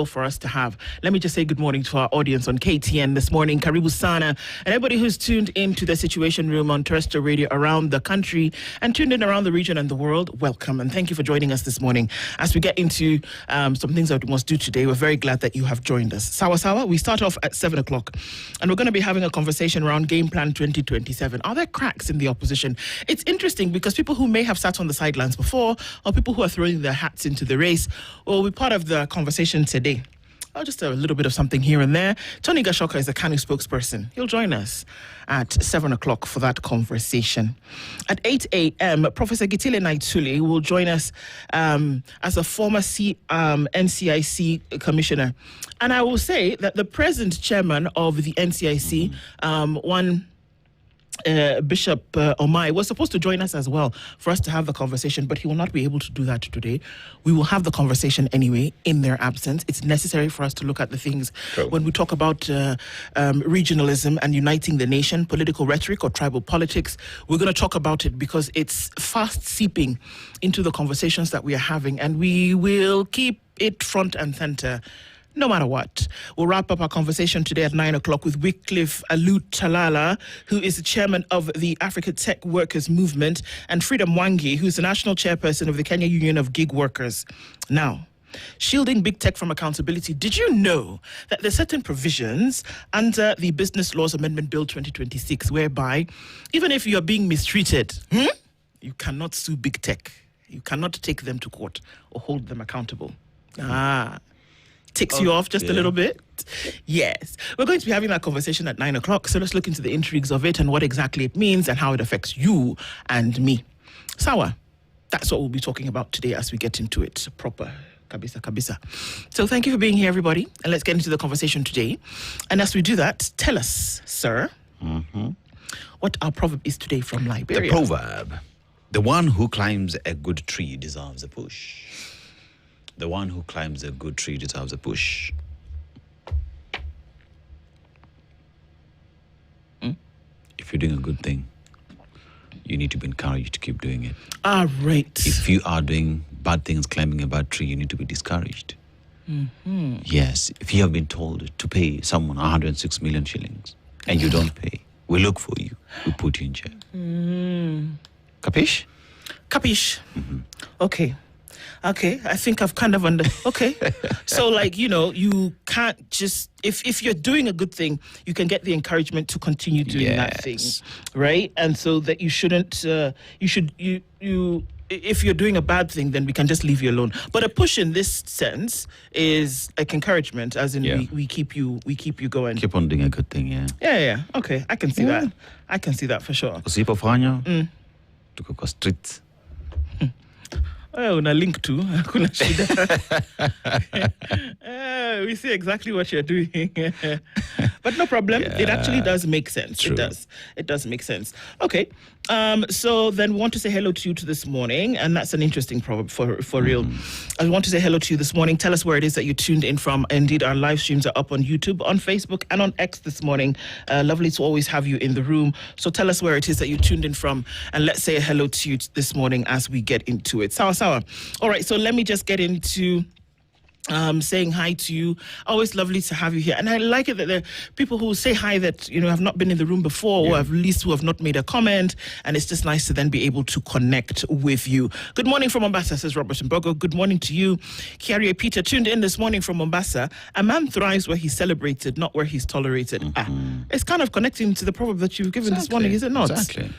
for us to have. Let me just say good morning to our audience on KTN this morning. Karibu Sana, and everybody who's tuned into the Situation Room on terrestrial radio around the country and tuned in around the region and the world. Welcome and thank you for joining us this morning. As we get into some things that we must do today, we're very glad that you have joined us. Saba Saba, we start off at 7 o'clock and we're going to be having a conversation around Game Plan 2027. Are there cracks in the opposition? It's interesting because people who may have sat on the sidelines before or people who are throwing their hats into the race will be part of the conversation today. Oh, just a little bit of something here and there. Tony Gashoka is the KANU spokesperson. He'll join us at 7 o'clock for that conversation. At 8 a.m., Professor Gitile Naituli will join us as a former NCIC commissioner. And I will say that the present chairman of the NCIC, Bishop Omai, was supposed to join us as well for us to have the conversation, but he will not be able to do that today. We will have the conversation anyway in their absence. It's necessary for us to look at the things when we talk about regionalism and uniting the nation, political rhetoric or tribal politics. We're going to talk about it because it's fast seeping into the conversations that we are having, and we will keep it front and center no matter what. We'll wrap up our conversation today at 9 o'clock with Wycliffe Alut-Talala, who is the chairman of the Africa Tech Workers Movement, and Freedom Mwangi, who's the national chairperson of the Kenya Union of Gig Workers. Now, shielding big tech from accountability. Did you know that there are certain provisions under the Business Laws Amendment Bill 2026 whereby even if you're being mistreated, you cannot sue big tech. You cannot take them to court or hold them accountable. Ticks you off just a little bit? Yes. We're going to be having that conversation at 9 o'clock, so let's look into the intrigues of it and what exactly it means and how it affects you and me. Sawa, that's what we'll be talking about today as we get into it proper. Kabisa. So thank you for being here, everybody, and let's get into the conversation today. And as we do that, tell us, sir, what our proverb is today from Liberia. The proverb: the one who climbs a good tree deserves a push. The one who climbs a good tree deserves a push. If you're doing a good thing, you need to be encouraged to keep doing it. All right. If you are doing bad things, climbing a bad tree, you need to be discouraged. Yes. If you have been told to pay someone 106 million shillings and you don't pay, we look for you. We put you in jail. Capish? Capish. Okay, I think I've kind of okay. So, you can't just, if you're doing a good thing, you can get the encouragement to continue doing that thing, right? And so that you shouldn't, if you're doing a bad thing, then we can just leave you alone. But a push in this sense is like encouragement, as in we keep you going. Keep on doing a good thing, Yeah. Okay, I can see that. I can see that for sure. Usipofanya, tuko kwa streets. Una link to hakuna shida. We see exactly what you're doing. But no problem. It actually does make sense. True. It does make sense. Okay. So then we want to say hello to you this morning, and that's an interesting proverb for real. I want to say hello to you this morning. Tell us where it is that you tuned in from. Indeed, our live streams are up on YouTube, on Facebook, and on X this morning. Lovely to always have you in the room. So tell us where it is that you tuned in from, and let's say hello to you this morning as we get into it. Sawa. All right, so let me just get into saying hi to you. Always lovely to have you here. And I like it that there are people who say hi that, have not been in the room before or at least who have not made a comment. And it's just nice to then be able to connect with you. Good morning from Mombasa, says Robert Mbogo. Good morning to you. Kiaria Peter tuned in this morning from Mombasa. A man thrives where he's celebrated, not where he's tolerated. It's kind of connecting to the proverb that you've given this morning, is it not? Exactly.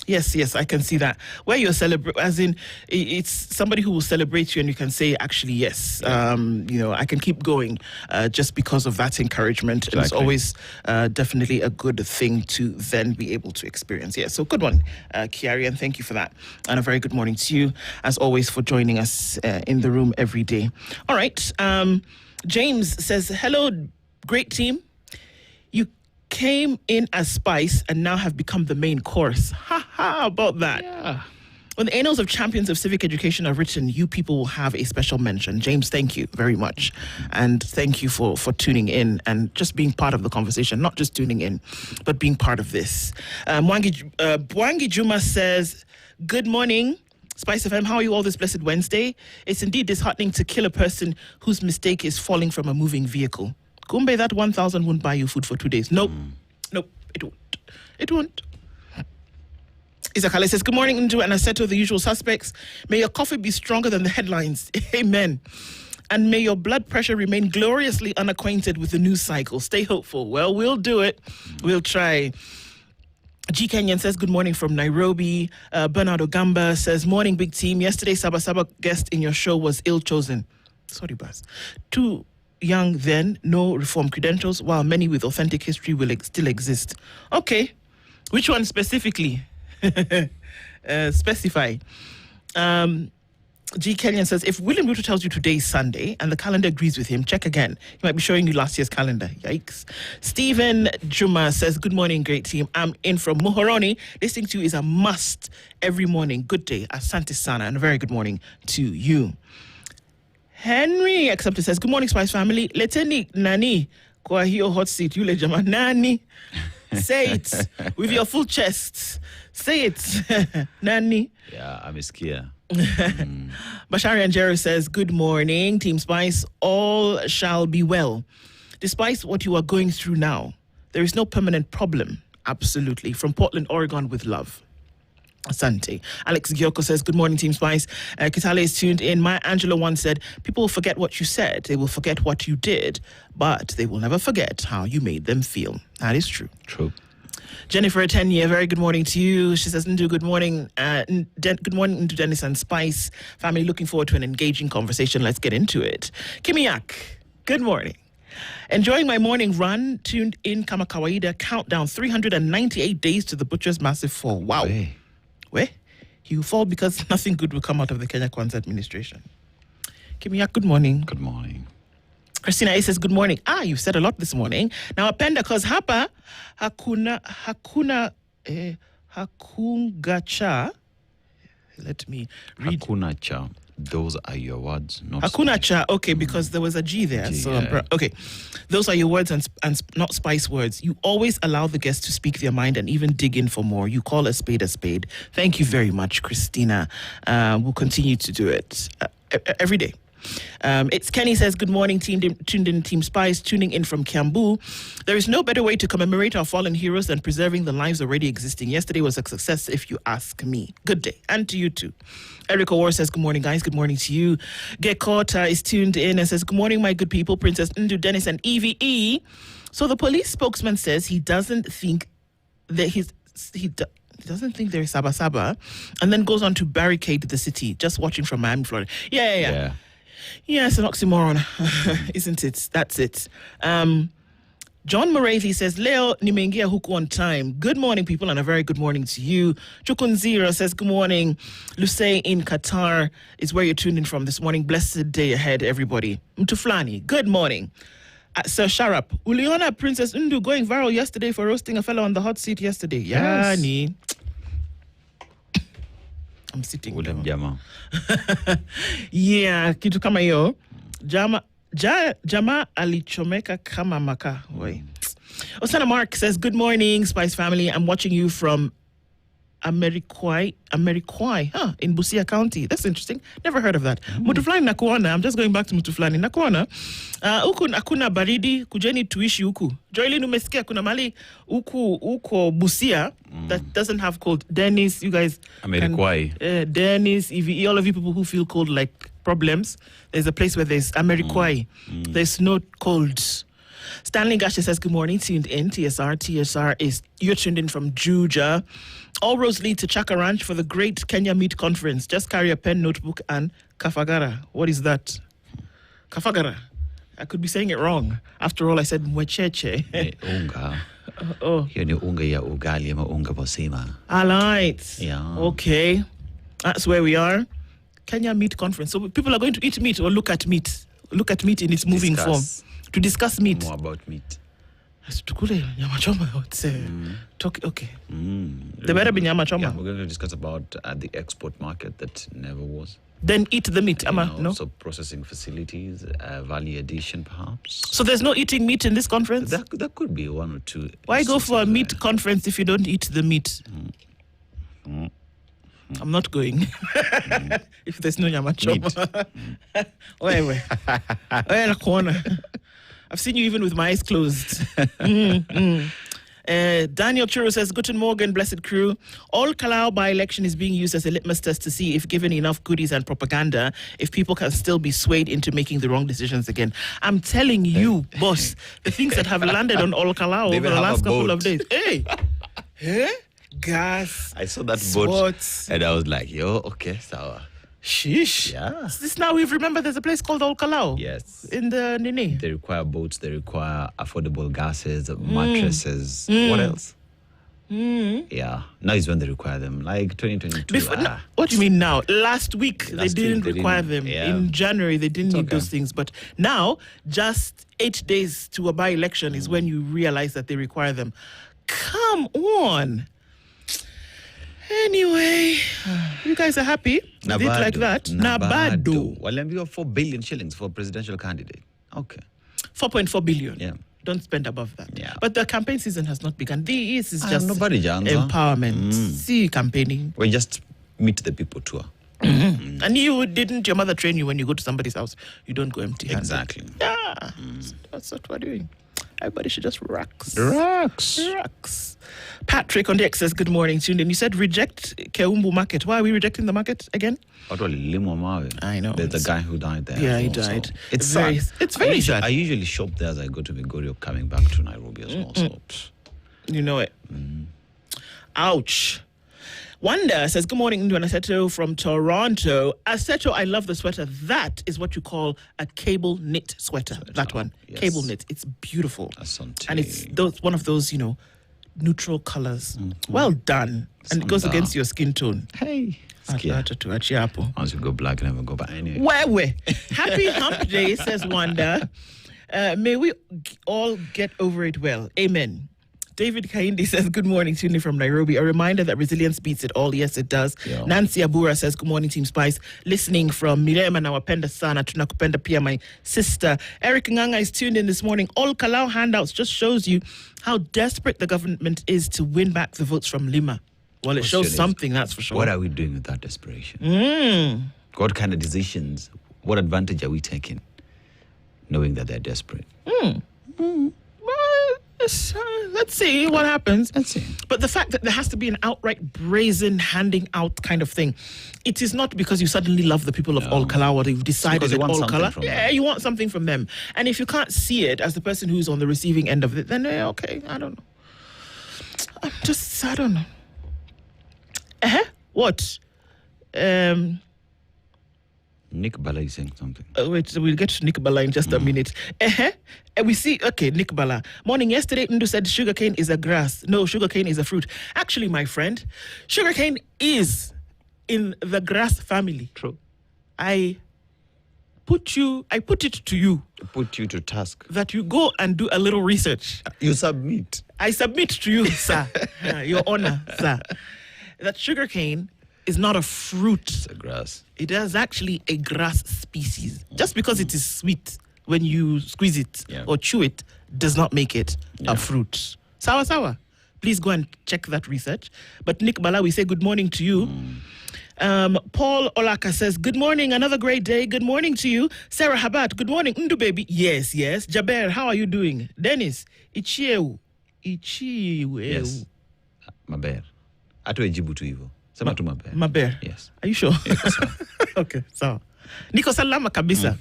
Yes, I can see that. Where you're as in, it's somebody who will celebrate you and you can say, actually, yes, I can keep going just because of that encouragement. Exactly. It's always definitely a good thing to then be able to experience. Yeah, so good one, Kiari, and thank you for that. And a very good morning to you, as always, for joining us in the room every day. All right, James says, hello, great team. You came in as spice and now have become the main course. How about that? Yeah. When the annals of champions of civic education are written, you people will have a special mention. James, thank you very much. And thank you for tuning in and just being part of the conversation, not just tuning in, but being part of this. Bwangi Juma says, good morning. Spice FM, how are you all this blessed Wednesday? It's indeed disheartening to kill a person whose mistake is falling from a moving vehicle. Kumbe, that 1,000 won't buy you food for 2 days. Nope. Nope, it won't. It won't. Isakale says, good morning, Ndu and Aseto, the usual suspects. May your coffee be stronger than the headlines. Amen. And may your blood pressure remain gloriously unacquainted with the news cycle. Stay hopeful. Well, we'll do it. We'll try. G. Kenyan says, good morning from Nairobi. Bernard Ogamba says, morning, big team. Yesterday, Saba Saba guest in your show was ill-chosen. Sorry, Baz. Too young then, no reform credentials, while many with authentic history will still exist. Okay. Which one specifically? Specify. G. Kenyan says, if William Ruto tells you today is Sunday and the calendar agrees with him, check again. He might be showing you last year's calendar. Yikes. Stephen Juma says, good morning, great team. I'm in from Muhoroni. Listening to you is a must every morning. Good day. Asante sana. And a very good morning to you. Henry Accepted says, good morning, Spice family. Leteni nani kwa hiyo hot seat. Yule jama nani. Say it with your full chest. Say it. Nani. Yeah, I'm scared. Bashari Anjero says, good morning, Team Spice. All shall be well. Despite what you are going through now, there is no permanent problem. Absolutely. From Portland, Oregon, with love. Asante. Alex Gyoko says, good morning, Team Spice. Kitale is tuned in. Maya Angelou once said, people will forget what you said. They will forget what you did, but they will never forget how you made them feel. That is true. True. Jennifer Atenya, very good morning to you. She says, Ndu, good morning. Good morning to Dennis and Spice. Family, looking forward to an engaging conversation. Let's get into it. Kimiak, good morning. Enjoying my morning run, tuned in kama kawaida, countdown 398 days to the butcher's massive fall. Wow. Where? He will fall because nothing good will come out of the Kenya Kwanzaa administration. Kimiak, good morning. Good morning. Christina A says, good morning. You've said a lot this morning. Now, appenda, because hapa, hakungacha. Let me read. Hakuna cha. Those are your words, not Hakuna cha. Okay, because there was a G there. G, so, yeah. okay. Those are your words and not Spice words. You always allow the guests to speak their mind and even dig in for more. You call a spade a spade. Thank you very much, Christina. We'll continue to do it every day. It's Kenny says, good morning, tuned in Team Spice, tuning in from Kiambu. There is no better way to commemorate our fallen heroes than preserving the lives already existing. Yesterday was a success, if you ask me. Good day. And to you too. Eric O'War says, good morning, guys. Good morning to you. Gekota is tuned in and says, good morning, my good people, Princess Ndu, Dennis, and EVE. So the police spokesman says he doesn't think that he doesn't think there's Saba Saba, and then goes on to barricade the city, just watching from Miami, Florida. Yeah. Yeah, it's an oxymoron, isn't it? That's it. John Morathi says, Leo nimeingia huku on time. Good morning, people, and a very good morning to you. Chukunzira says, good morning. Luce in Qatar is where you're tuned in from this morning. Blessed day ahead, everybody. Mtuflani, good morning. Sir Sharap, uliona Princess Ndu going viral yesterday for roasting a fellow on the hot seat yesterday. Yes. Yani. I'm sitting William Jama. Yeah, kitu kama hiyo. Jama alichomeka kama maka. Osana Mark says, good morning, Spice family. I'm watching you from Amerikwai, in Busia County. That's interesting. Never heard of that. Mutuflani nakuona. I'm just going back to Mutuflani. Nakuona. Huku hakuna baridi, kujeni tuishi huku. Joylin, umesikia kuna mali huko Busia that doesn't have cold. Dennis, you guys. Amerikwai. Dennis, EVE, all of you people who feel cold like problems. There's a place where there's Amerikwai. There's no cold. Stanley Gasha says, good morning, tuned in. TSR is, you're tuned in from Juja. All roads lead to Chaka Ranch for the Great Kenya Meat Conference. Just carry a pen, notebook, and kafagara. What is that? Kafagara. I could be saying it wrong. After all, I said mwecheche. Unga. Hiyo ni unga ya ugali ama unga bosima. All right. Yeah. Okay. That's where we are. Kenya Meat Conference. So people are going to eat meat or look at meat. Look at meat in its moving form. To discuss meat. More about meat. Tukule nyama choma, I would say. Okay. There better be nyama choma. Yeah, we're going to discuss about the export market that never was. Then eat the meat, no? So processing facilities, value addition perhaps. So there's no eating meat in this conference? There could be one or two. Why go for a meat conference if you don't eat the meat? I'm not going. If there's no nyamachoma. Where corner. I've seen you even with my eyes closed. Daniel Churu says, Guten Morgen, blessed crew. All Kalau by-election is being used as a litmus test to see if given enough goodies and propaganda, if people can still be swayed into making the wrong decisions again. I'm telling you, boss, the things that have landed on All Kalau over the last couple of days. Hey! Gas. I saw that sports. boat and I was like, yo, okay, sour. Sheesh. Yeah. Is this now we've remembered there's a place called All Kalau? Yes. In the Nini. They require boats, they require affordable gases, mattresses. What else? Yeah. Now is when they require them. Like 2022. No, what do you mean now? Last week they didn't require them. Yeah. In January they didn't need those things. But now, just 8 days to a by-election is when you realize that they require them. Come on. Anyway, you guys are happy? Nabado. Did like that? Nabado. Well, then we have 4 billion shillings for a presidential candidate. Okay. 4.4 billion. Yeah. Don't spend above that. Yeah. But the campaign season has not begun. This is just empowerment. See, campaigning. We just meet the people tour. And your mother train you when you go to somebody's house? You don't go empty-handed. Exactly. Yeah. That's what we're doing. Everybody should just relax. Relax. Patrick on the X says, good morning, tuned in. You said reject Keumbu market. Why are we rejecting the market again? I know. There's a guy who died there. Yeah, he died. So it's sad. It's very sad. I usually shop there as I go to Vigorio coming back to Nairobi as well. So. You know it. Ouch. Wanda says, good morning, Ndu and Aseto from Toronto. Aseto, I love the sweater. That is what you call a cable knit sweater. That one. Yes. Cable knit. It's beautiful. Asante. And it's one of those, neutral colors. Well done. And it goes against your skin tone. Hey. Once you go black, never go back. Anyway. Where? Happy Hump Day, says Wanda. May we all get over it well. Amen. David Kaindi says, good morning, tuning from Nairobi. A reminder that resilience beats it all. Yes, it does. Yeah. Nancy Abura says, good morning, Team Spice. Listening from Mirema Nawapenda Sana, Tunakupenda Pia, my sister. Eric Nganga is tuned in this morning. All Kalau handouts just shows you how desperate the government is to win back the votes from Lima. Well, it shows something, that's for sure. What are we doing with that desperation? What kind of decisions, what advantage are we taking, knowing that they're desperate? Let's see what happens. Let's see. But the fact that there has to be an outright brazen handing out kind of thing, it is not because you suddenly love the people of All Kalau or you've decided that All Kalau. Yeah, you want something from them. And if you can't see it as the person who's on the receiving end of it, then okay, I don't know. I don't know. What? Nick Bala is saying something. Wait, we'll get to Nick Bala in just a minute. We see, okay, Nick Bala. Morning, yesterday, Ndu said sugarcane is a grass. No, sugarcane is a fruit. Actually, my friend, sugarcane is in the grass family. True. I put it to you. Put you to task. That you go and do a little research. You submit. I submit to you, sir. Your honor, sir. That sugarcane is not a fruit. It's a grass. It is actually a grass species. Just because it is sweet when you squeeze it or chew it does not make it a fruit. Sawa sawa. Please go and check that research. But Nick Bala, we say good morning to you. Paul Olaka says, good morning, another great day. Good morning to you. Sarah Habat, good morning. Ndu baby. Yes. Jaber, how are you doing? Dennis, Ichieu. Yes. Maber. Atu ejibu tu hivyo. Sema tu maber. Maber. Yes. Are you sure? Yes, okay, so. Niko salama kabisa.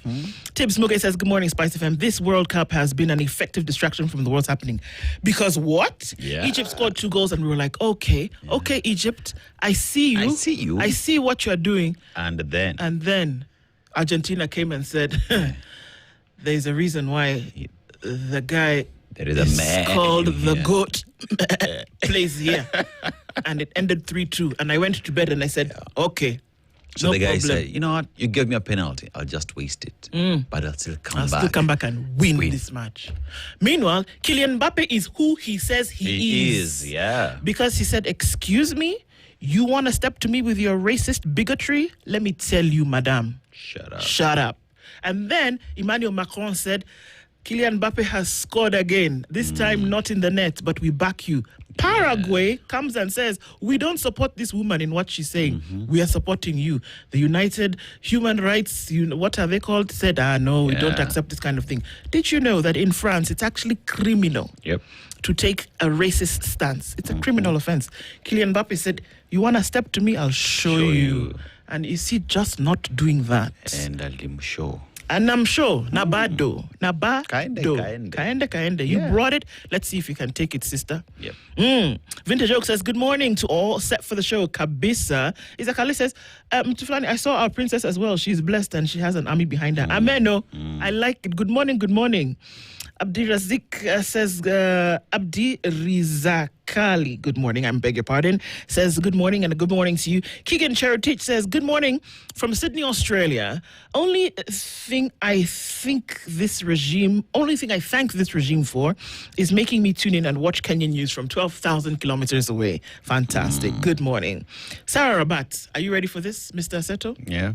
Tibbs Muge says, good morning, Spice FM. This World Cup has been an effective distraction from the what's happening. Because what? Yeah. Egypt scored 2 goals and we were like, okay, Egypt, I see you. I see what you're doing. And then Argentina came and said, there's a reason why the guy there is a man called the GOAT plays here. And it ended 3-2. And I went to bed and I said, okay. So the guy said, you know what? You give me a penalty. I'll just waste it. But I'll still come back and win this match. Meanwhile, Kylian Mbappe is who he says he is. Yeah. Because he said, excuse me, you want to step to me with your racist bigotry? Let me tell you, madam. Shut up. Shut up. And then Emmanuel Macron said, Kylian Mbappe has scored again. This time not in the net, but we back you. Paraguay comes and says, we don't support this woman in what she's saying. We are supporting you. The United Human Rights, what are they called? Said, no, we don't accept this kind of thing. Did you know that in France, it's actually criminal to take a racist stance? It's a criminal offense. Kylian Mbappe said, you want to step to me? I'll show you. And is he just not doing that? And I'm sure. And I'm sure, Nabado. Kaende. You brought it. Let's see if you can take it, sister. Yep. Vintage Oak says, good morning to all set for the show. Kabisa. Isakali says, Mtuflani, I saw our princess as well. She's blessed and she has an army behind her. Ameno. I like it. Good morning. Abdi Razik says, Abdi Rizakali, good morning, I beg your pardon, says good morning and a good morning to you. Keegan Cheritich says, good morning from Sydney, Australia. Only thing I thank this regime for is making me tune in and watch Kenyan news from 12,000 kilometers away. Fantastic. Good morning. Sarah Rabat, are you ready for this, Mr. Aseto? Yeah.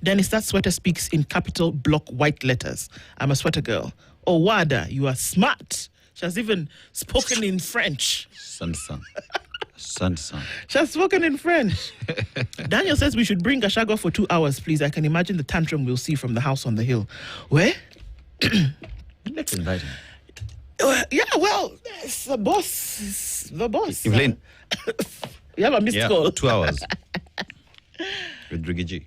Dennis, that sweater speaks in capital block white letters. I'm a sweater girl. Oh, Wada, you are smart. She has even spoken in French. Son. She has spoken in French. Daniel says we should bring Gashago for 2 hours, please. I can imagine the tantrum we'll see from the house on the hill. Where? Let's invite him. Yeah, well, it's the boss. It's the boss. Evelyn. You have a missed call. 2 hours. With Briggy.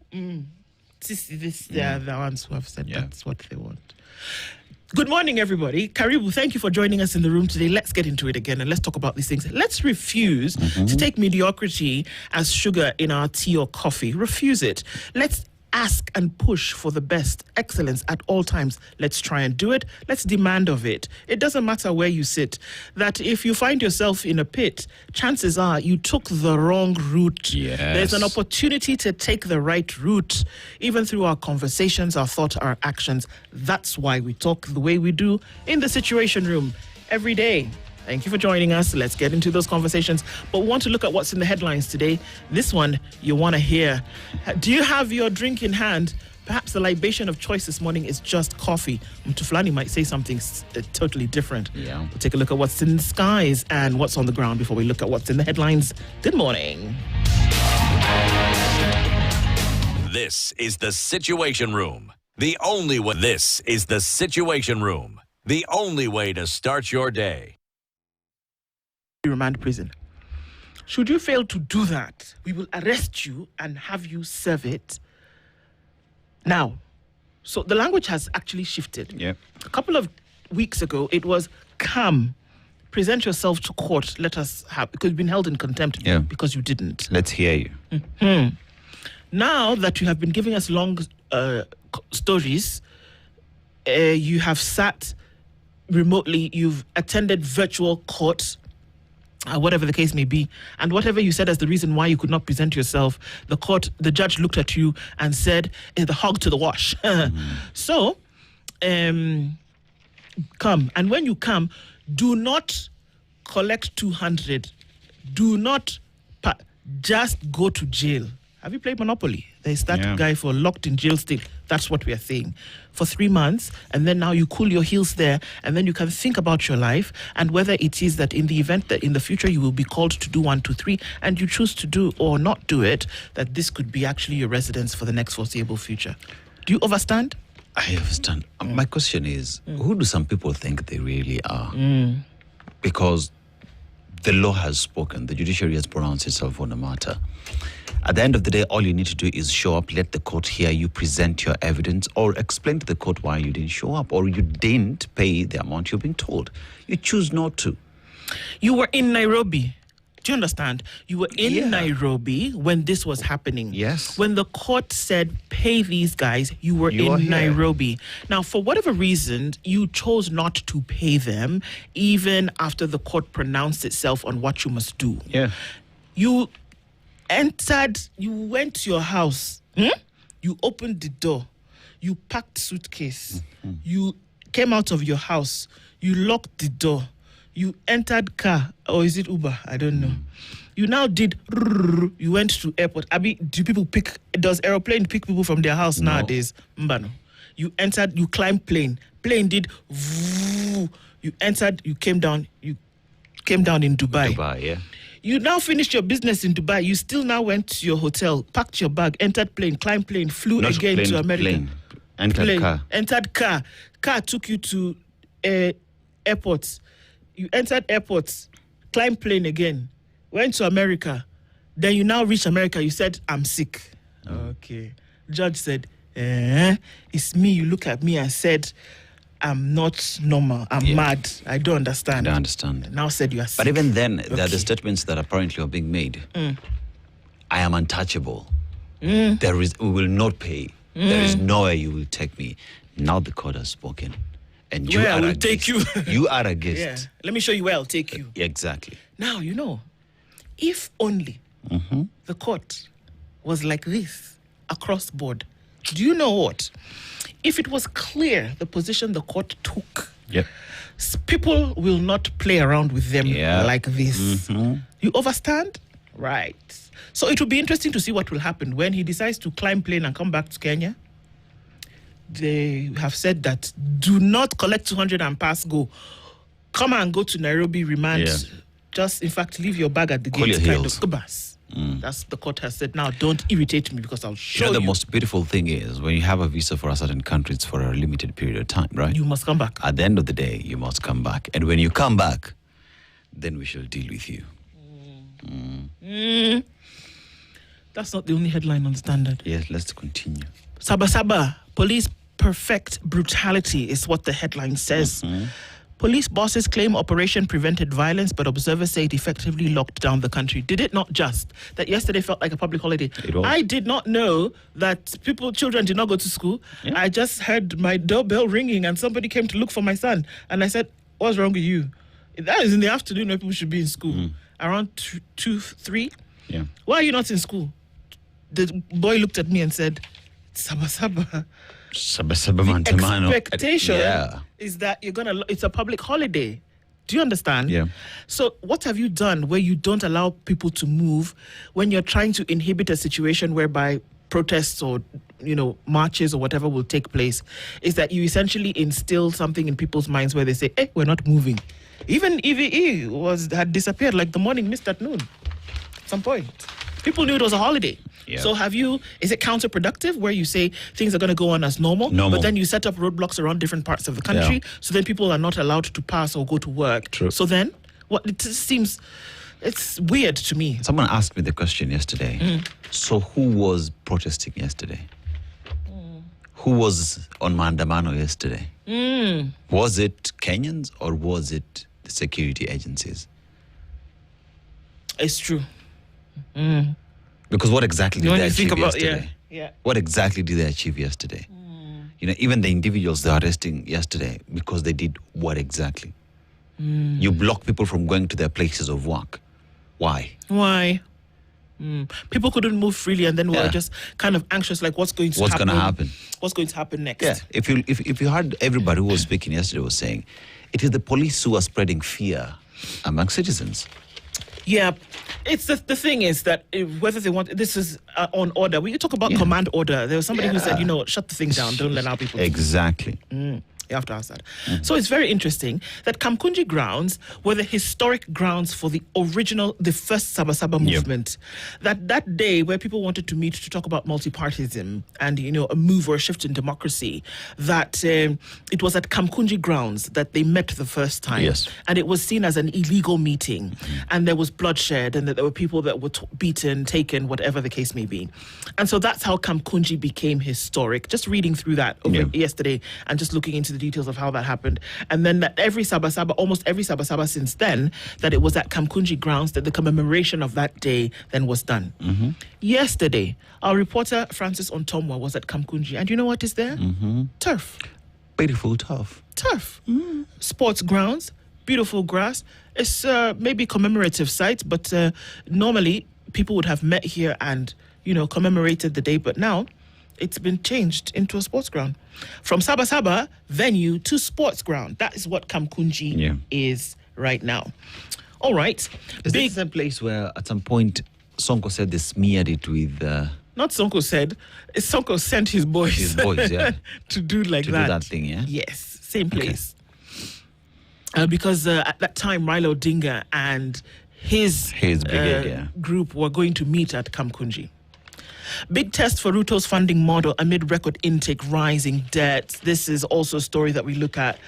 They are the ones who have said that's what they want. Good morning, everybody. Karibu, thank you for joining us in the room today. Let's get into it again and let's talk about these things. Let's refuse to take mediocrity as sugar in our tea or coffee. Refuse it. Let's ask and push for the best, excellence at all times. Let's try and do it. Let's demand of it. It doesn't matter where you sit. That if you find yourself in a pit, chances are you took the wrong route. Yes. There's an opportunity to take the right route. Even through our conversations, our thoughts, our actions. That's why we talk the way we do in the Situation Room every day. Thank you for joining us. Let's get into those conversations. But we want to look at what's in the headlines today. This one you want to hear. Do you have your drink in hand? Perhaps the libation of choice this morning is just coffee. Mtuflani might say something totally different. Yeah. We'll take a look at what's in the skies and what's on the ground before we look at what's in the headlines. Good morning. This is the Situation Room. This is the Situation Room. The only way to start your day. Remand prison. Should you fail to do that, we will arrest you and have you serve it. Now, so the language has actually shifted. Yeah. A couple of weeks ago, it was come, present yourself to court, let us have, because you've been held in contempt because you didn't. Let's hear you. Now that you have been giving us long stories, you have sat remotely, you've attended virtual court, whatever the case may be, and whatever you said as the reason why you could not present yourself, the judge looked at you and said, the hog to the wash. So, come. And when you come, do not collect 200. Do not, just go to jail. Have you played Monopoly? There's that guy for locked in jail still. That's what we are saying. For 3 months, and then now you cool your heels there, and then you can think about your life and whether it is that in the event that in the future you will be called to do 1, 2, 3, and you choose to do or not do it, that this could be actually your residence for the next foreseeable future. Do you understand? I understand. My question is, who do some people think they really are? Because the law has spoken, the judiciary has pronounced itself on the matter. At the end of the day, all you need to do is show up, let the court hear you, present your evidence, or explain to the court why you didn't show up, or you didn't pay the amount you've been told. You choose not to. You were in Nairobi. Do you understand? You were in Nairobi when this was happening. Yes. When the court said, pay these guys, you were in Nairobi. Now, for whatever reason, you chose not to pay them, even after the court pronounced itself on what you must do. Yeah. You went to your house. You opened the door. You packed suitcase. You came out of your house. You locked the door. You entered car, or is it Uber? I don't know. You now did, you went to airport. Abi, does aeroplane pick people from their house nowadays? Mbano. You entered, you climbed plane, Plane did. You entered. You came down. You came down in Dubai. Dubai, yeah. You now finished your business in Dubai. You still now went to your hotel, packed your bag, entered plane, climbed plane, flew Not again plane, to America. Plane. Entered car. Entered car. Car took you to airport. You entered airport, climbed plane again, went to America. Then you now reach America. You said, I'm sick. Okay. Judge said, it's me. You look at me and said, I'm not normal. I'm mad. I don't understand. I don't understand. Now said you are sick. But even then, there are the statements that apparently are being made. I am untouchable. We will not pay. There is nowhere you will take me. Now the court has spoken. And you where are I will a take guest. you. You are a guest. Yeah. Let me show you where I'll take you. Exactly. Now, if only the court was like this across board, do you know what? If it was clear the position the court took, people will not play around with them like this. You understand? Right. So it will be interesting to see what will happen when he decides to climb plane and come back to Kenya. They have said that do not collect 200 and pass go. Come and go to Nairobi, remand. Yeah. Just, in fact, leave your bag at the Call gate. your Kind heels. of. Gobas. That's the court has said. Now, don't irritate me because I'll show you. The most beautiful thing is when you have a visa for a certain country, it's for a limited period of time, right? You must come back. At the end of the day, you must come back. And when you come back, then we shall deal with you. That's not the only headline on Standard. Yes, let's continue. Saba Saba, police perfect brutality is what the headline says. Police bosses claim operation prevented violence, but observers say it effectively locked down the country. Did it not just that yesterday felt like a public holiday? It was. I did not know that children did not go to school. Yeah. I just heard my doorbell ringing and somebody came to look for my son. And I said, what's wrong with you? That is in the afternoon when people should be in school. Around 2, 3. Yeah. Why are you not in school? The boy looked at me and said, Saba Saba. Saba Saba Mantamano. Expectation is that it's a public holiday. Do you understand? Yeah. So what have you done where you don't allow people to move when you're trying to inhibit a situation whereby protests or, marches or whatever will take place, is that you essentially instill something in people's minds where they say, hey, we're not moving. Even EVE had disappeared like the morning mist at noon. At some point. People knew it was a holiday. Yeah. So is it counterproductive where you say things are going to go on as normal, but then you set up roadblocks around different parts of the country, so then people are not allowed to pass or go to work? True. So then, it just seems, it's weird to me. Someone asked me the question yesterday. So who was protesting yesterday? Who was on Maandamano yesterday? Was it Kenyans or was it the security agencies? It's true. Because what exactly did they achieve yesterday? Yeah. What exactly did they achieve yesterday? Even the individuals they are arresting yesterday, because they did what exactly? You block people from going to their places of work. Why? People couldn't move freely, and then we were just kind of anxious, like what's going to happen? What's going to happen next? Yeah. If you heard everybody who was speaking yesterday was saying, it is the police who are spreading fear among citizens. Yeah, it's the thing is that whether they want, this is on order. When you talk about command order, there was somebody who said, shut the thing down, don't allow people to. Exactly. You have to ask that. So it's very interesting that Kamkunji grounds were the historic grounds for the first Saba Saba movement. That day where people wanted to meet to talk about multipartyism and, a move or a shift in democracy, that it was at Kamkunji grounds that they met the first time. Yes. And it was seen as an illegal meeting. And there was bloodshed and that there were people that were beaten, taken, whatever the case may be. And so that's how Kamkunji became historic. Just reading through that over yesterday and just looking into the details of how that happened. And then that almost every Saba Saba since then, that it was at Kamkunji grounds that the commemoration of that day then was done. Yesterday, our reporter Francis Ontomwa was at Kamkunji. And you know what is there? Turf. Beautiful turf. Sports grounds, beautiful grass. It's maybe commemorative site, but normally people would have met here and, commemorated the day. But now it's been changed into a sports ground. From Saba Saba venue to sports ground. That is what Kamkunji is right now. All right. Is this the same place where at some point Sonko said they smeared it with Not Sonko said. Sonko sent his boys. His boys, yeah. to do like to that. do that thing, yeah? Yes, same place. Because at that time, Raila Odinga and his brigade, group were going to meet at Kamkunji. Big test for Ruto's funding model amid record intake, rising debt. This is also a story that we look at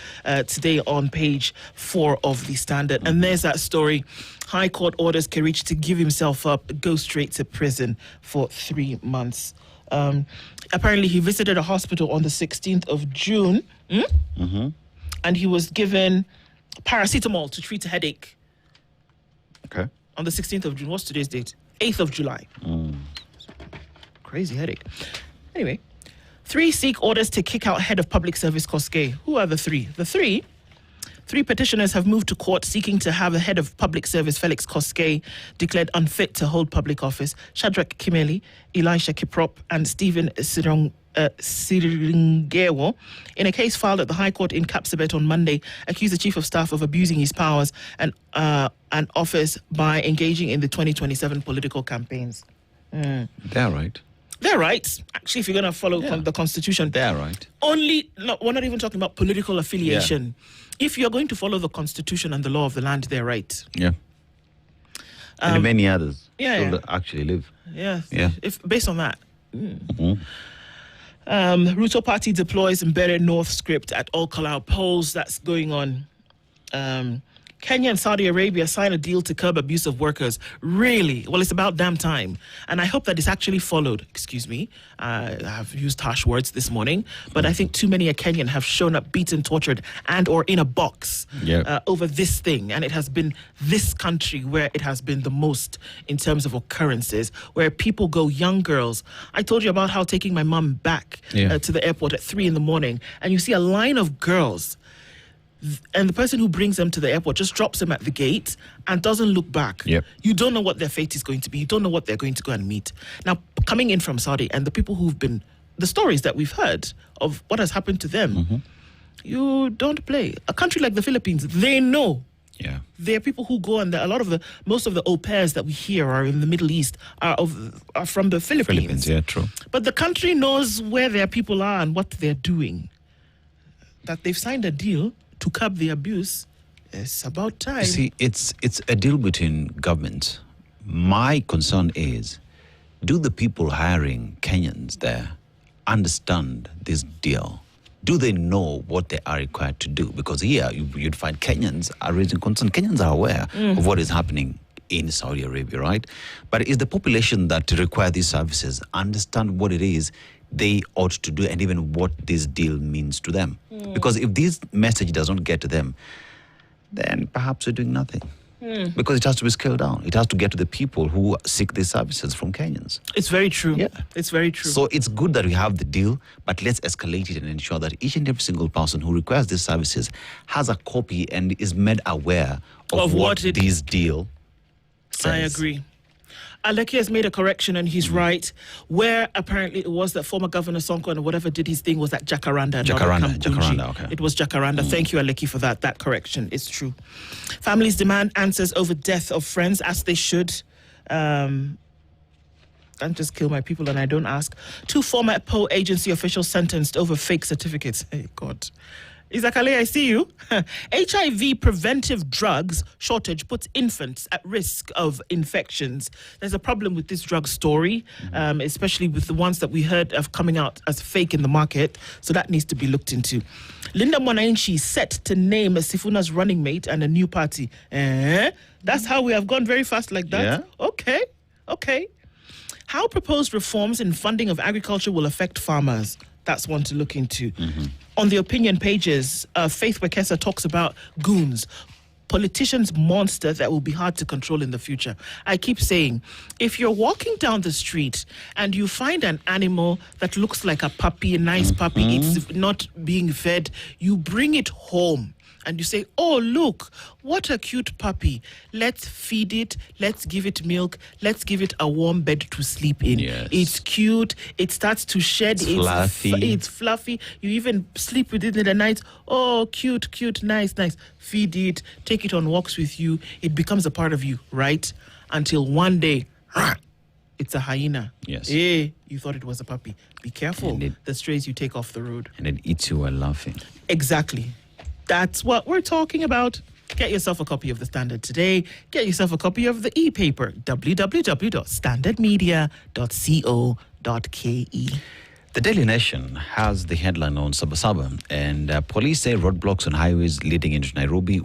today on page 4 of the Standard. And there's that story. High Court orders Kerich to give himself up, go straight to prison for 3 months. Apparently, he visited a hospital on the 16th of June. And he was given paracetamol to treat a headache. Okay. On the 16th of June. What's today's date? 8th of July. Crazy headache. Anyway, 3 seek orders to kick out head of public service Koskei. Who are the 3? The 3 petitioners have moved to court seeking to have the head of public service Felix Koskei declared unfit to hold public office. Shadrach Kimeli, Elisha Kiprop, and Stephen Siringewo, in a case filed at the High Court in Kapsabet on Monday, accused the Chief of Staff of abusing his powers and office by engaging in the 2027 political campaigns. They're right. They're right. Actually, if you're going to follow the Constitution, they're right. We're not even talking about political affiliation. Yeah. If you're going to follow the Constitution and the law of the land, they're right. Yeah. And many others still actually live. Yeah. If based on that. Ruto Party deploys Mbere North script at all Kalau polls. That's going on. Kenya and Saudi Arabia sign a deal to curb abuse of workers. Really? Well, it's about damn time. And I hope that it's actually followed. Excuse me. I have used harsh words this morning. But I think too many a Kenyan have shown up beaten, tortured, and or in a box over this thing. And it has been this country where it has been the most in terms of occurrences, where people go, young girls. I told you about how taking my mum back to the airport at 3 a.m. and you see a line of girls. And the person who brings them to the airport just drops them at the gate and doesn't look back. Yep. You don't know what their fate is going to be. You don't know what they're going to go and meet. Now, coming in from Saudi and the people who've been, the stories that we've heard of what has happened to them, you don't play. A country like the Philippines, they know. Yeah. There are people who go and most of the au pairs that we hear are in the Middle East are from the Philippines. Yeah, true. But the country knows where their people are and what they're doing. That they've signed a deal to curb the abuse. It's about time. You see, it's a deal between governments. My concern is, do the people hiring Kenyans there understand this deal? Do they know what they are required to do? Because here you'd find Kenyans are raising concern. Kenyans are aware of what is happening in Saudi Arabia, right? But is the population that require these services understand what it is they ought to do and even what this deal means to them? Because if this message does not get to them, then perhaps we're doing nothing. Because it has to be scaled down. It has to get to the people who seek these services from Kenyans. It's very true. Yeah. It's very true. So it's good that we have the deal, but let's escalate it and ensure that each and every single person who requires these services has a copy and is made aware of what this deal says. I agree. Aleki has made a correction and he's right. Where apparently it was that former Governor Sonko and whatever did his thing was at Jacaranda. Jacaranda, okay. It was Jacaranda. Thank you, Aleki, for that. That correction is true. Families demand answers over death of friends, as they should. And just kill my people and I don't ask. 2 former PO agency officials sentenced over fake certificates. Hey, God. Isakale, I see you. HIV preventive drugs shortage puts infants at risk of infections. There's a problem with this drug story, especially with the ones that we heard of coming out as fake in the market. So that needs to be looked into. Linda Mwananchi set to name Sifuna's running mate and a new party. That's how we have gone very fast like that? Yeah. Okay. How proposed reforms in funding of agriculture will affect farmers? That's one to look into. On the opinion pages, Faith Wekesa talks about goons, politicians' monster that will be hard to control in the future. I keep saying, if you're walking down the street and you find an animal that looks like a puppy, a nice puppy, it's not being fed, you bring it home. And you say, oh, look, what a cute puppy. Let's feed it. Let's give it milk. Let's give it a warm bed to sleep in. Yes. It's cute. It starts to shed. It's fluffy. You even sleep with it in the night. Oh, cute, nice. Feed it. Take it on walks with you. It becomes a part of you, right? Until one day, it's a hyena. Yes. You thought it was a puppy. Be careful. The strays you take off the road. And it eats you while laughing. Exactly. That's what we're talking about. Get yourself a copy of The Standard today. Get yourself a copy of the e-paper, www.standardmedia.co.ke. The Daily Nation has the headline on Saba Saba, and police say roadblocks on highways leading into Nairobi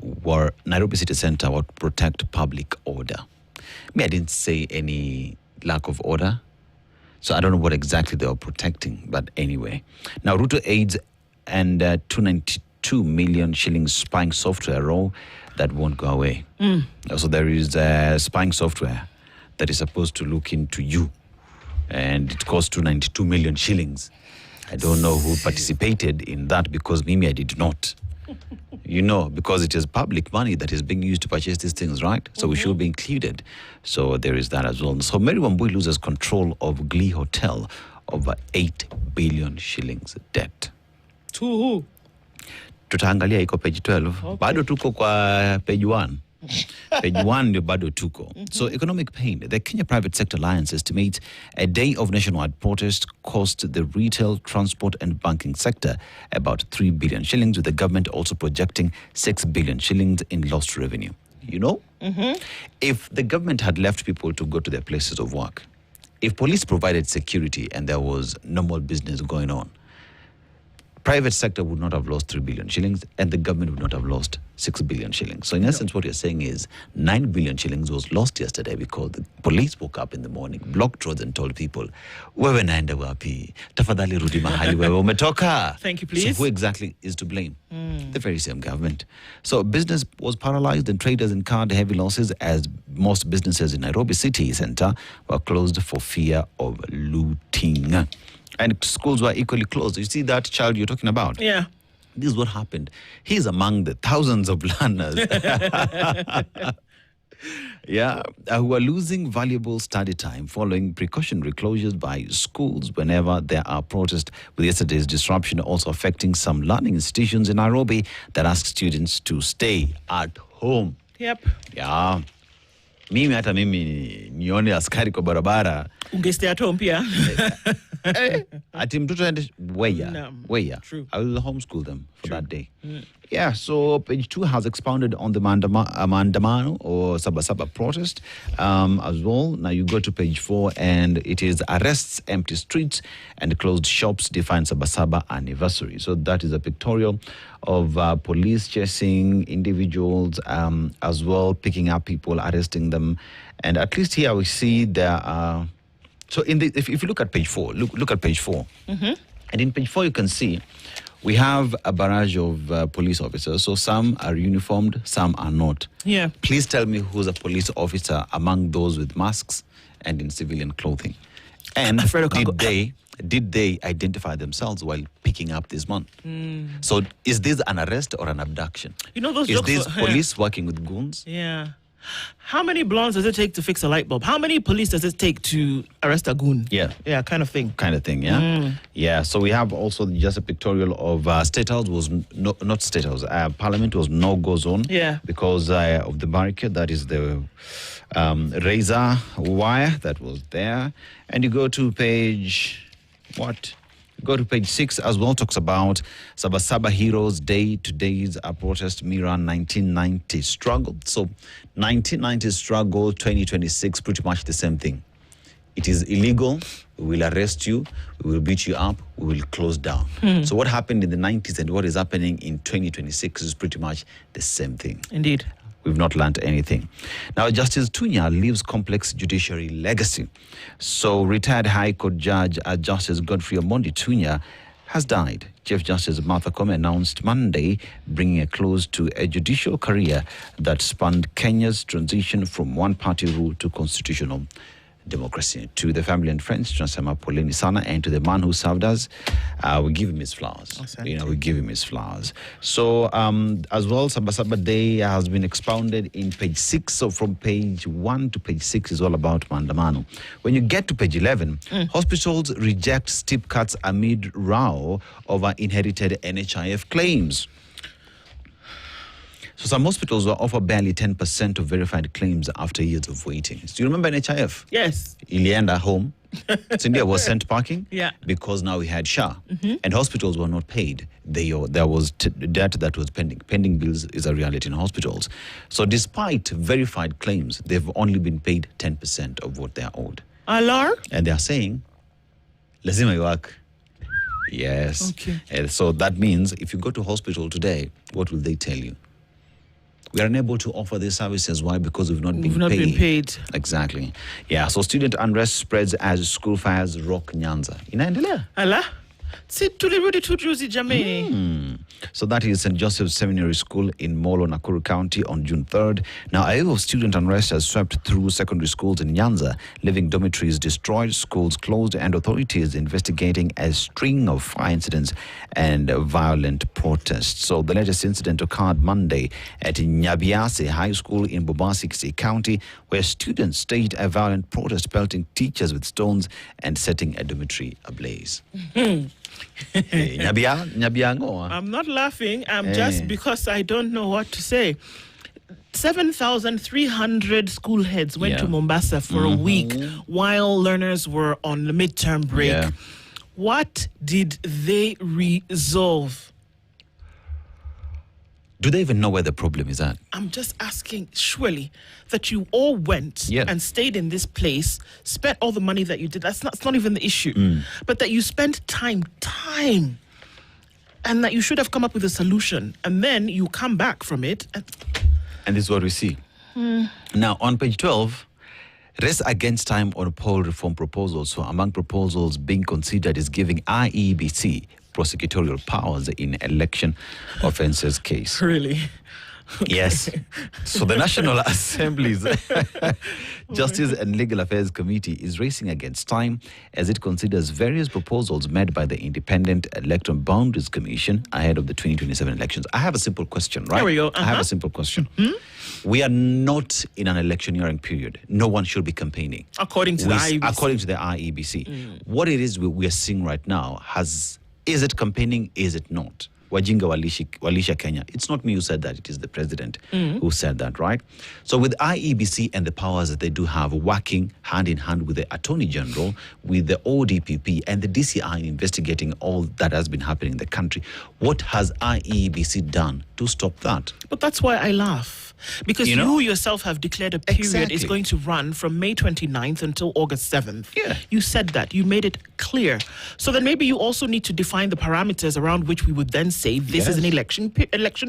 City Centre would protect public order. I didn't say any lack of order, so I don't know what exactly they were protecting, but anyway. Now, Ruto aids and 292 million shillings spying software row that won't go away. So there is spying software that is supposed to look into you, and it costs 292 million shillings. I don't know who participated in that, because Mimi, I did not. Because it is public money that is being used to purchase these things, right? So we should be included. So there is that as well. So Mary Wambui loses control of Glee Hotel over 8 billion shillings debt. To who? Tutaangalia iko page 12. Okay. Bado tuko kwa page 1. Page 1 ndio bado tuko. So economic pain. The Kenya Private Sector Alliance estimates a day of nationwide protest cost the retail, transport and banking sector about 3 billion shillings, with the government also projecting 6 billion shillings in lost revenue. If the government had left people to go to their places of work, if police provided security and there was normal business going on, private sector would not have lost 3 billion shillings and the government would not have lost 6 billion shillings. So in essence, what you're saying is 9 billion shillings was lost yesterday because the police woke up in the morning, blocked roads and told people, wewe naenda wapi? Tafadhali rudi mahali wewe umetoka. Thank you, please. So who exactly is to blame? The very same government. So business was paralyzed and traders incurred heavy losses as most businesses in Nairobi city centre were closed for fear of looting. And schools were equally closed. You see that child you're talking about? Yeah. This is what happened. He's among the thousands of learners who are losing valuable study time following precautionary closures by schools whenever there are protests, with yesterday's disruption also affecting some learning institutions in Nairobi that ask students to stay at home. Yep. Yeah. Hata mimi nione askari kwa barabara. Ungestay at home pia. Ati mtoto aende where? True. I will homeschool them for that day. Yeah, so page 2 has expounded on the Maandamano or Saba Saba protest as well. Now you go to page 4 and it is arrests, empty streets and closed shops define Saba Saba anniversary. So that is a pictorial of police chasing individuals as well, picking up people, arresting them. And at least here we see there are... So if you look at page 4, look at page 4. And in page 4 you can see we have a barrage of police officers. So some are uniformed, some are not. Yeah. Please tell me who's a police officer among those with masks and in civilian clothing. And did they identify themselves while picking up this man? So is this an arrest or an abduction? Is this police working with goons? Yeah. How many blondes does it take to fix a light bulb? How many police does it take to arrest a goon? Yeah. Yeah, kind of thing. Yeah. Yeah, so we have also just a pictorial of State House was not State House. Parliament was no-go zone. Yeah. Because of the barricade, that is the razor wire that was there. And you go to page... Go to page 6 as well, talks about Saba Saba Heroes Day. Today's protest mirror 1990 struggle. So 1990 struggle, 2026, pretty much the same thing. It is illegal. We will arrest you. We will beat you up. We will close down. So what happened in the 90s and what is happening in 2026 is pretty much the same thing. Indeed. We've not learned anything. Now, Justice Tunya leaves complex judiciary legacy. So, retired High Court Judge Justice Godfrey Omondi Tunya has died. Chief Justice Martha Koome announced Monday, bringing a close to a judicial career that spanned Kenya's transition from one-party rule to constitutional democracy. To the family and friends, tunasema poleni sana, and to the man who served us, we give him his flowers. We give him his flowers. So as well, Saba Saba Day has been expounded in page 6. So from page 1 to page 6 is all about Maandamano. When you get to page 11, hospitals reject steep cuts amid row over inherited NHIF claims. So some hospitals will offer barely 10% of verified claims after years of waiting. Do you remember NHIF? Yes. Ilienda home. India was sent parking because now we had SHA and hospitals were not paid. There was debt that was pending. Pending bills is a reality in hospitals. So despite verified claims, they've only been paid 10% of what they are owed. Alar? And they are saying, lazima iwak. Yes. Okay. And so that means if you go to hospital today, what will they tell you? We are unable to offer these services. Why? Because we've not been paid. Exactly. Yeah. So student unrest spreads as school fires rock Nyanza. Inaendelea. Ala? Si tulirudi tu juzi jamani. So that is St. Joseph's Seminary School in Molo, Nakuru County on June 3rd. Now, a wave of student unrest has swept through secondary schools in Nyanza, leaving dormitories destroyed, schools closed, and authorities investigating a string of fire incidents and violent protests. So the latest incident occurred Monday at Nyabiase High School in Mombasa County, where students staged a violent protest, pelting teachers with stones and setting a dormitory ablaze. I'm not laughing. I'm just because I don't know what to say. 7,300 school heads went to Mombasa for a week while learners were on the midterm break. Yeah. What did they resolve? Do they even know where the problem is at? I'm just asking, surely, that you all went and stayed in this place, spent all the money that you did. That's not even the issue. But that you spent time, and that you should have come up with a solution. And then you come back from it. And this is what we see. Now, on page 12, race against time on poll reform proposals. So among proposals being considered is giving IEBC prosecutorial powers in election offences case. Really? Yes. So the National Assembly's Justice and Legal Affairs Committee is racing against time as it considers various proposals made by the Independent Electoral Boundaries Commission ahead of the 2027 elections. I have a simple question, right? There we go. I have a simple question. We are not in an electioneering period. No one should be campaigning. According to the IEBC. According to the IEBC. What it is we are seeing right now is it campaigning? Is it not? Wajinga walisha Kenya. It's not me who said that. It is the president who said that, right? So with IEBC and the powers that they do have, working hand in hand with the Attorney General, with the ODPP and the DCI investigating all that has been happening in the country, what has IEBC done to stop that? But that's why I laugh. Because you yourself have declared a period is going to run from May 29th until August 7th. Yeah. You said that. You made it clear. So then maybe you also need to define the parameters around which we would then say this is an election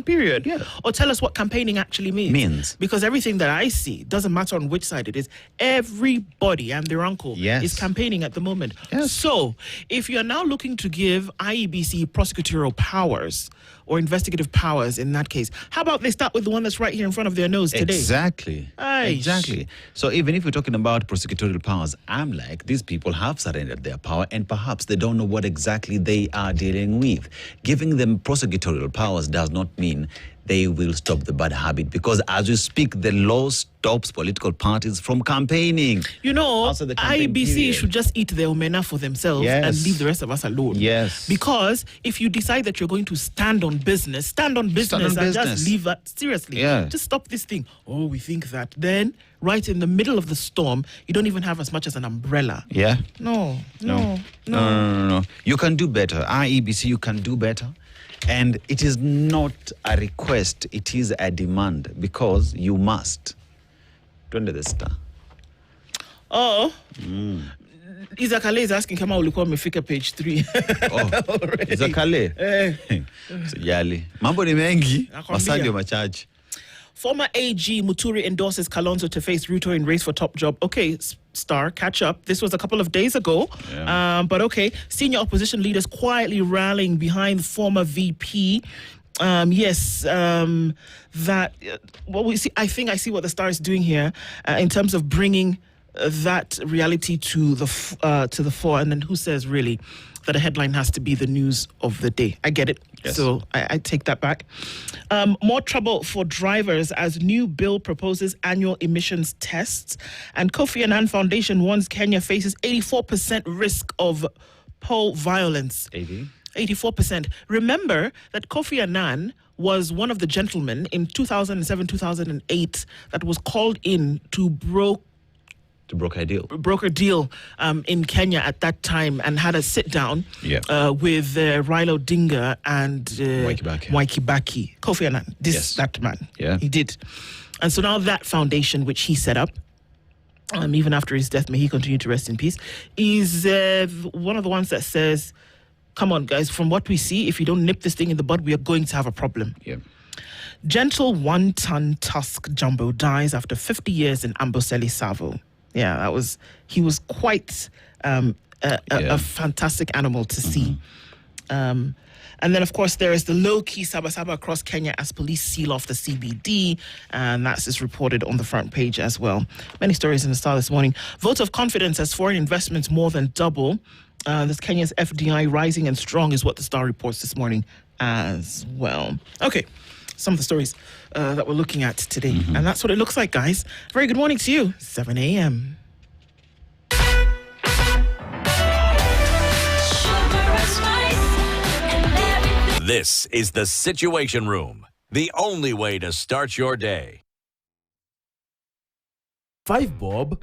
period. Yeah. Or tell us what campaigning actually means. Because everything that I see, doesn't matter on which side it is, everybody and their uncle is campaigning at the moment. Yes. So if you're now looking to give IEBC prosecutorial powers or investigative powers in that case, how about they start with the one that's right here in front of their nose today? Exactly. Exactly. So even if we're talking about prosecutorial powers, I'm like, these people have surrendered their power and perhaps they don't know what exactly they are dealing with. Giving them prosecutorial powers does not mean they will stop the bad habit, because as we speak, the law stops political parties from campaigning. IEBC should just eat their omena for themselves and leave the rest of us alone. Yes. Because if you decide that you're going to stand on business and just leave that. Seriously. Yeah. Just stop this thing. Oh, we think that. Then, right in the middle of the storm, you don't even have as much as an umbrella. Yeah. No. You can do better. IEBC, you can do better. And it is not a request, it is a demand, because you must. Twende the star. Oh. Izakale is asking kama ulikuwa umefika page 3. Izakale. Sijali. Mambo ni mengi, masandio machache. Former AG Muturi endorses Kalonzo to face Ruto in race for top job. Okay, Star, catch up. This was a couple of days ago. Yeah. But okay, senior opposition leaders quietly rallying behind former VP. That what we see. I think I see what the Star is doing here in terms of bringing that reality to the fore. And then who says really that a headline has to be the news of the day? I get it. Yes. So I take that back. More trouble for drivers as new bill proposes annual emissions tests. And Kofi Annan Foundation warns Kenya faces 84% risk of pole violence. 80? 84%. Remember that Kofi Annan was one of the gentlemen in 2007, 2008 that was called in to broker a deal in Kenya at that time and had a sit down with Raila Odinga and Mwai Kibaki. Kofi Annan, that man. Yeah. He did. And so now that foundation, which he set up, even after his death, may he continue to rest in peace, is one of the ones that says, come on, guys, from what we see, if you don't nip this thing in the bud, we are going to have a problem. Yeah. Gentle 1-ton tusk jumbo dies after 50 years in Amboseli, Savo. Yeah, he was quite a fantastic animal to see. And then, of course, there is the low-key Saba Saba across Kenya as police seal off the CBD. And that's just reported on the front page as well. Many stories in the Star this morning. Vote of confidence as foreign investments more than double. This Kenya's FDI rising and strong is what the Star reports this morning as well. Okay, some of the stories that we're looking at today. And that's what it looks like, guys. Very good morning to you. 7 a.m. This is the Situation Room, the only way to start your day. 5 bob.